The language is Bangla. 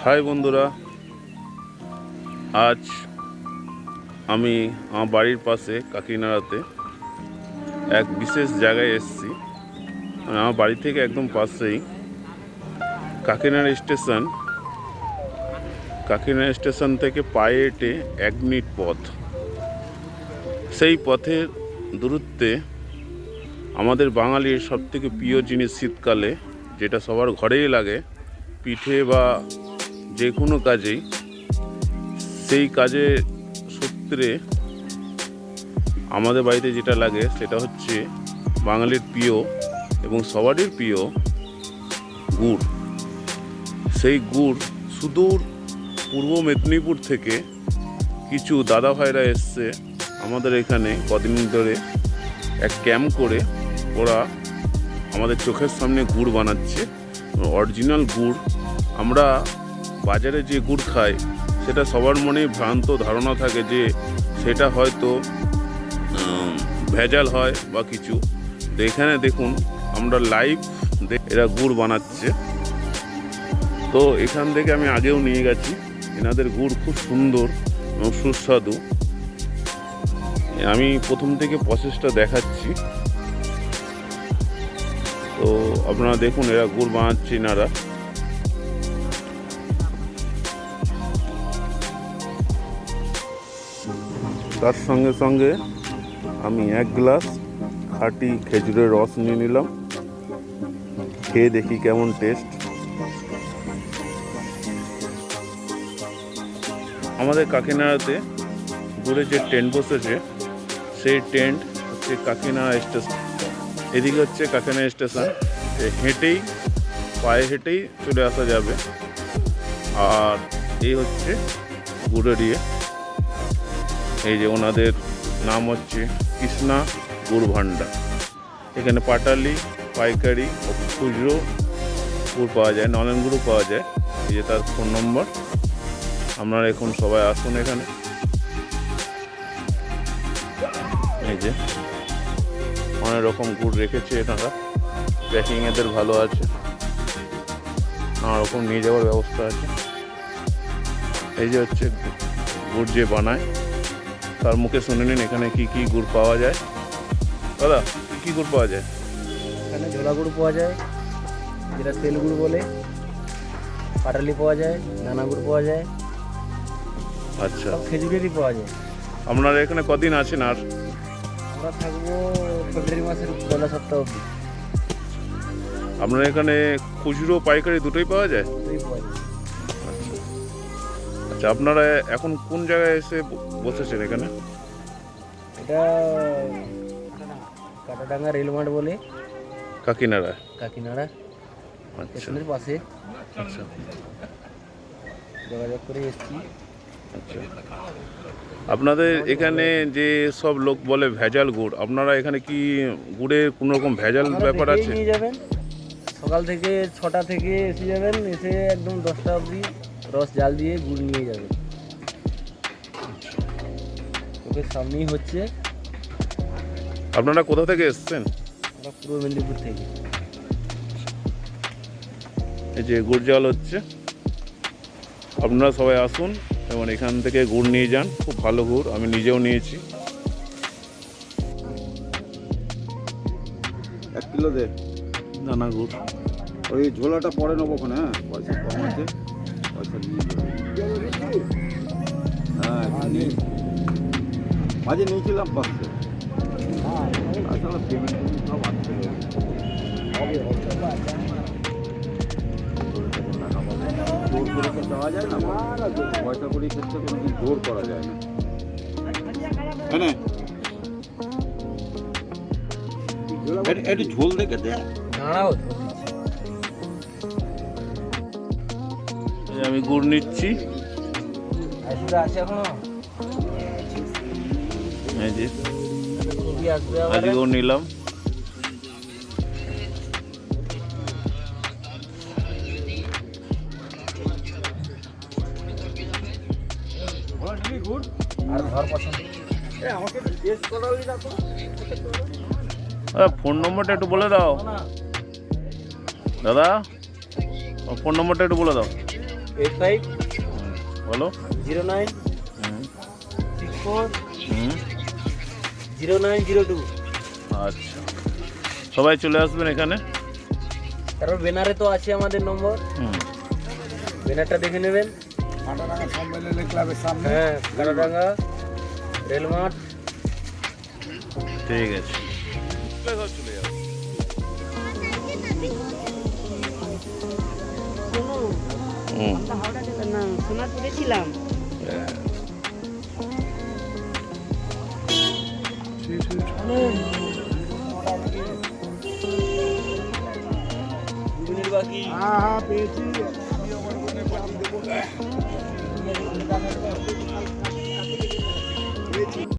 হাই বন্ধুরা, আজ আমি আমার বাড়ির পাশে কাকিনাড়াতে এক বিশেষ জায়গায় এসেছি। মানে আমার বাড়ি থেকে একদম পাশেই কাকিনাড়া স্টেশন। কাকিনাড়া স্টেশন থেকে পায়ে হেঁটে 1 মিনিট পথ। সেই পথের দূরত্বে আমাদের বাঙালির সবথেকে প্রিয় জিনিস শীতকালে, যেটা সবার ঘরেই লাগে, পিঠে বা যে কোনো কাজেই, সেই কাজের সূত্রে আমাদের বাড়িতে যেটা লাগে সেটা হচ্ছে বাঙালির প্রিয় এবং সবারই প্রিয় গুড়। সেই গুড় সুদূর পূর্ব মেদিনীপুর থেকে কিছু দাদা ভাইরা এসছে আমাদের এখানে কদিন ধরে এক ক্যাম্প করে। ওরা আমাদের চোখের সামনে গুড় বানাচ্ছে, অরিজিনাল গুড়। আমরা বাজারে যে গুড় খাই সেটা সবার মনেই ভ্রান্ত ধারণা থাকে যে সেটা হয়তো ভেজাল হয় বা কিছু। তো এখানে দেখুন, আমরা লাইভ এরা গুড় বানাচ্ছে। তো এখান থেকে আমি আগেও নিয়ে গেছি। এনাদের গুড় খুব সুন্দর এবং সুস্বাদু। আমি প্রথম থেকে প্রসেসটা দেখাচ্ছি। তো আপনারা দেখুন, এরা গুড় বানাচ্ছে এনারা। তার সঙ্গে সঙ্গে আমি 1 গ্লাস খাঁটি খেজুরের রস নিয়ে নিলাম, খেয়ে দেখি কেমন টেস্ট। আমাদের কাকিনাড়াতে গুড়ের যে টেন্ট বসেছে, সেই টেন্ট হচ্ছে কাকিনাড়া স্টেশন। এদিকে হচ্ছে কাকিনাড়া স্টেশন। হেঁটেই, পায়ে হেঁটেই চলে আসা যাবে। আর এই হচ্ছে গুড়ের ইয়ে। এই যে ওনাদের নাম হচ্ছে কৃষ্ণা গুড় ভান্ডার। এখানে পাটালি, পাইকারি ও খুচরো গুড় পাওয়া যায়, নলেন গুঁড়ো পাওয়া যায়। এই যে তার ফোন নম্বর। আপনারা এখন সবাই আসুন এখানে। এই যে অনেক রকম গুড় রেখেছে এনারা, প্যাকিং এদের ভালো আছে, নানা রকম নিয়ে যাওয়ার ব্যবস্থা আছে। এই যে হচ্ছে গুড় যে বানায়, তার মুখে শুনে নিন এখানে কি কি গুড় পাওয়া যায়। দাদা, কি কি গুড় পাওয়া যায়? এখানে ঝোলা গুড় পাওয়া যায়, যেটা তেল গুড় বলে। পাটালি পাওয়া যায়, দানা গুড় পাওয়া যায়। আচ্ছা, সব খেজুরেরই পাওয়া যায়। আপনারা এখানে কদিন আছেন? আর আমরা থাকবো ফেব্রুয়ারি মাসের 1 সপ্তাহ অবধি। আপনারা এখানে খুচরো পাইকারি দুটোই পাওয়া যায়? দুটোই পাওয়া যায়। আচ্ছা, আপনারা এখন কোন জায়গায় এসে বসেছেন এখানে? এটা কাটাডাঙ্গা রেল মাঠ বলে, কাকিনাড়া। কাকিনাড়া আচ্ছা স্টেশনের পাশে। আচ্ছা যোগাযোগ করে এসেছি। আচ্ছা, আপনাদের এখানে যে সব লোক বলে ভেজাল গুড়, আপনারা এখানে কি গুড়ের কোনো রকম ভেজাল ব্যাপার দেখেই আছে? নিয়ে যাবেন, সকাল থেকে 6টা থেকে এসে যাবেন, এসে একদম 10টা অবধি রস জাল দিয়ে গুড় নিয়ে যাবেন। ওকে সামনেই হচ্ছে। আপনারা কোথা থেকে এসছেন? আমরা পূর্ব মেদিনীপুর থেকে। এই যে গুড় জাল হচ্ছে, আপনারা সবাই আসুন এবং এখান থেকে গুড় নিয়ে যান। খুব ভালো গুড়, আমি নিজেও নিয়েছি। 1 কিলো দে। দানা গুড়। ওই ঝোলাটা পরে নেবো ওখানে। হ্যাঁ, পয়সা কম আছে, পয়সা নিয়ে যাবো। হ্যাঁ, মাঝে নিয়েছিলাম 500। আসলে পেমেন্ট সব আসতে জোর করে তো দেওয়া যায় না, পয়সা করি ক্ষেত্রে কোনোদিন জোর করা যায় না। হ্যাঁ, একটু ঝোল দেখে দেয়। দাঁড়াও, আমি গুড় নিচ্ছি। আসবে আছে এখনো। এই যে খুবই আসবে আবার। আজকেও নিলাম। আর ঘর পছন্দ। আমাকে একটু টেস্ট করাবি না তো? ফোন নম্বরটা একটু বলে দাও দাদা, ফোন নম্বরটা একটু বলে দাও। 85 বলো 09 হুম 64 হুম 0902। আচ্ছা, সবাই চলে আসবেন এখানে। তারপর ব্যানারে তো আছে আমাদের নম্বর, হুম ব্যানারটা দেখে নেবেন। কাটারাঙ্গা সম্মেলনী ক্লাবের সামনে। হ্যাঁ, কাটারাঙ্গা রেলমাঠ। ঠিক আছে, চলে যাবে। হুম আমরা হাওড়া যেতাম না, সোনারপুরে ছিলাম। দুদিনের বাকি। হ্যাঁ হ্যাঁ পেয়েছি।